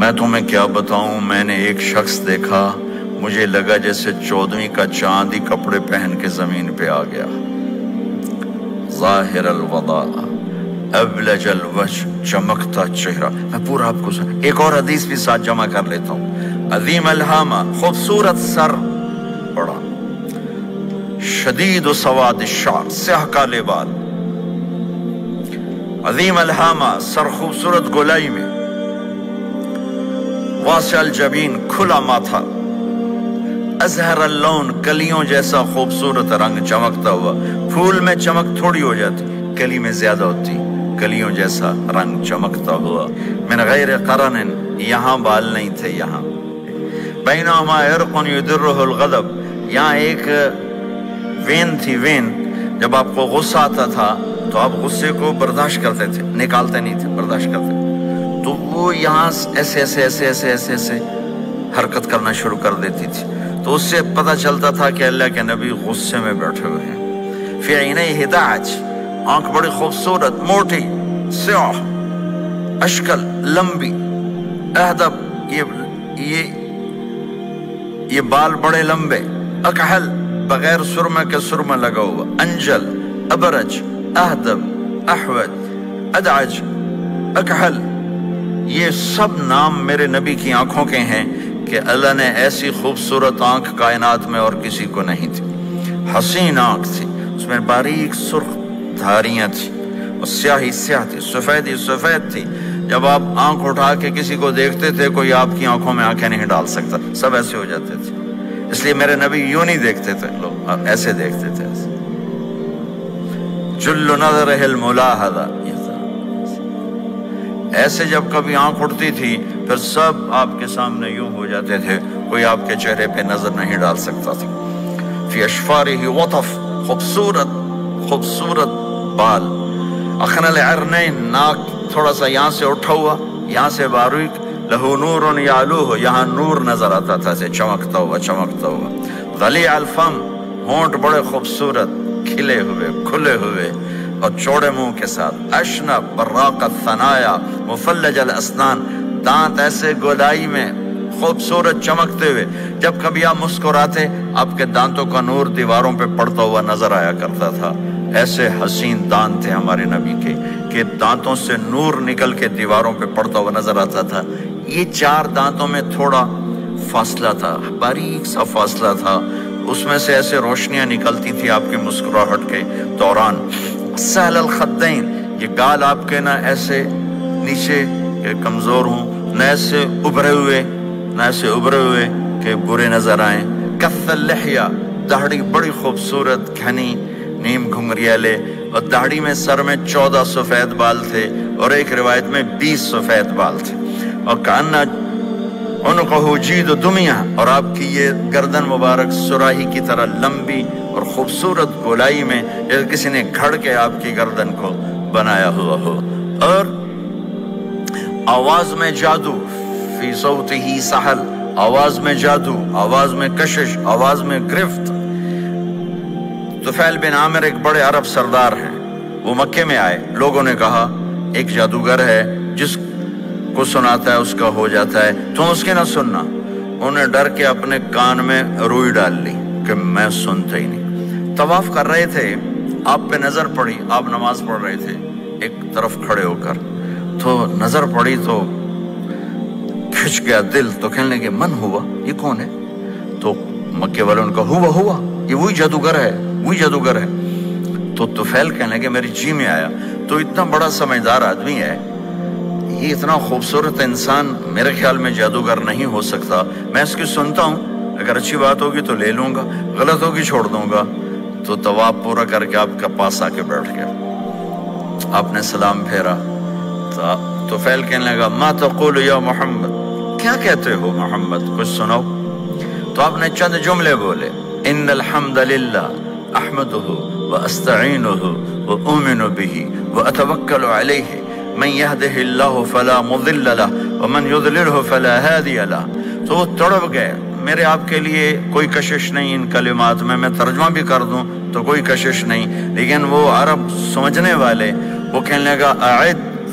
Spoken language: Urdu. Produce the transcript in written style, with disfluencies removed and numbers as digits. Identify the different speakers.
Speaker 1: میں تمہیں کیا بتاؤں، میں نے ایک شخص دیکھا، مجھے لگا جیسے 14ویں کا چاند ہی کپڑے پہن کے زمین پہ آ گیا، ظاہر الوضاء ابلج الوجه، چمکتا چہرہ۔ میں پورا آپ کو ایک اور حدیث بھی ساتھ جمع کر لیتا ہوں۔ عظیم الہامہ، خوبصورت سر، بڑا شدید و سواد الشعر، سیاہ کالے بال، عظیم الہامہ، سر خوبصورت گولائی میں، واسع الجبین، کھلا ماتھا، ازہر اللون، کلیوں جیسا خوبصورت رنگ چمکتا ہوا۔ پھول میں چمک تھوڑی ہو جاتی، کلی میں زیادہ ہوتی، کلیوں جیسا رنگ چمکتا ہوا۔ من غیر قرن، یہاں بال نہیں تھے، یہاں بینہما عرق یدرہ الغضب، یہاں ایک وین تھی، وین، جب آپ کو غصہ آتا تھا تو آپ غصے کو برداشت کرتے تھے، نکالتے نہیں تھے، برداشت کرتے تھے، تو وہ یہاں ایسے ایسے ایسے ایسے ایسے ایسے حرکت کرنا شروع کر دیتی تھی، تو اس سے پتہ چلتا تھا کہ اللہ کے نبی غصے میں بیٹھے ہوئے ہیں۔ فی عینیہ ہداج، آنکھ بڑی خوبصورت، موٹی، سیاہ، اشکل، لمبی، اہدب، یہ بال بڑے لمبے، اکحل، بغیر سرمہ کے سرمہ لگا ہوا، انجل، ابرج، اہدب، احوج، ادعج، اکحل، یہ سب نام میرے نبی کی آنکھوں کے ہیں کہ اللہ نے ایسی خوبصورت آنکھ کائنات میں اور کسی کو نہیں تھی۔ حسین آنکھ تھی، اس میں باریک سرخ دھاریاں تھی، اور سیاہی سیاہ تھی، سفیدی سفید تھی۔ جب آپ آنکھ اٹھا کے کسی کو دیکھتے تھے، کوئی آپ کی آنکھوں میں آنکھیں نہیں ڈال سکتا، سب ایسے ہو جاتے تھے۔ اس لیے میرے نبی یوں نہیں دیکھتے تھے، لوگ ایسے دیکھتے تھے، ایسے۔ جل نظرہ الملاحظہ، ایسے جب کبھی آنکھ اٹھتی تھی پھر سب آپ کے سامنے یوں ہو جاتے تھے، کوئی آپ کے چہرے پہ نظر نہیں ڈال سکتا تھا۔ فی اشفارہ وطف، خوبصورت خوبصورت بال، اخن العرنین، ناک تھوڑا سا یہاں سے اٹھا ہوا، یہاں سے باریک، لہو نور یعلوہ، یہاں نور نظر آتا تھا، سے چمکتا ہوا چمکتا ہوا۔ ضلیع الفم، ہونٹ بڑے خوبصورت، کھلے ہوئے کھلے ہوئے اور چوڑے منہ کے ساتھ۔ اشنب براق الثنایا، مفلج الاسنان، دانت ایسے گودائی میں خوبصورت چمکتے ہوئے، جب کبھی آپ مسکراتے آپ کے دانتوں کا نور دیواروں پہ پڑتا ہوا نظر آیا کرتا تھا۔ ایسے حسین دانت تھے ہمارے نبی کے کہ دانتوں سے نور نکل کے دیواروں پہ پڑتا ہوا نظر آتا تھا۔ یہ 4 دانتوں میں تھوڑا فاصلہ تھا، باریک سا فاصلہ تھا، اس میں سے ایسے روشنیاں نکلتی تھی آپ کی مسکراہٹ کے دوران۔ سہل الخدین، یہ گال آپ کے نہ ایسے نیچے کہ کمزور ہوں، نہ ایسے ابھرے ہوئے کہ برے نظر آئیں۔ کث اللحیہ، داڑھی بڑی خوبصورت گھنی، نیم گھنگریالے، اور داڑھی میں سر میں 14 سفید بال تھے، اور ایک روایت میں 20 سفید بال تھے۔ اور کأن عنقہ جید دمیہ، اور آپ کی یہ گردن مبارک سراہی کی طرح لمبی اور خوبصورت گولائی میں، جیسے کسی نے گھڑ کے آپ کی گردن کو بنایا ہوا ہو۔ اور آواز میں جادو، فی صوتہ سحل، آواز میں جادو، آواز میں کشش، آواز میں گرفت۔ طفیل بن عامر ایک بڑے عرب سردار ہیں، وہ مکے میں آئے، لوگوں نے کہا ایک جادوگر ہے جس کو سناتا ہے اس کا ہو جاتا ہے، تم اس کے نہ سننا۔ انہیں ڈر کے اپنے کان میں روئی ڈال لی کہ میں سنتا ہی نہیں۔ طواف کر رہے تھے، آپ پہ نظر پڑی، آپ نماز پڑھ رہے تھے ایک طرف کھڑے ہو کر، تو نظر پڑی تو کھچ گیا دل، تو کہنے لگے من ہوا، یہ کون ہے؟ تو مکے والوں نے کہا ہوا یہ وہی جادوگر ہے۔ تو طفیل کہنے لگے میری جی میں آیا، تو اتنا بڑا سمجھدار آدمی ہے، یہ اتنا خوبصورت انسان میرے خیال میں جادوگر نہیں ہو سکتا، میں اس کی سنتا ہوں، اگر اچھی بات ہوگی تو لے لوں گا، غلط ہوگی چھوڑ دوں گا۔ تو طواف پورا کر کے آپ کے پاس آ کے بیٹھ گیا، آپ نے سلام پھیرا، تو فیل کہنے لگا ما تقول یا محمد، کیا کہتے ہو محمد، کچھ سناؤ۔ تو آپ نے چند جملے بولے، ان الحمد للہ احمدہ واستعینہ واؤمن بہ واتوکل علیہ من یہدہ اللہ فلا مضل لہ ومن یضللہ فلا ہادی لہ۔ تو وہ تڑپ گئے، میرے آپ کے لیے کوئی کشش نہیں ان کلمات میں ترجمہ بھی کر دوں تو کوئی کشش نہیں، لیکن وہ عرب سمجھنے والے وہ کہنے لگا اعد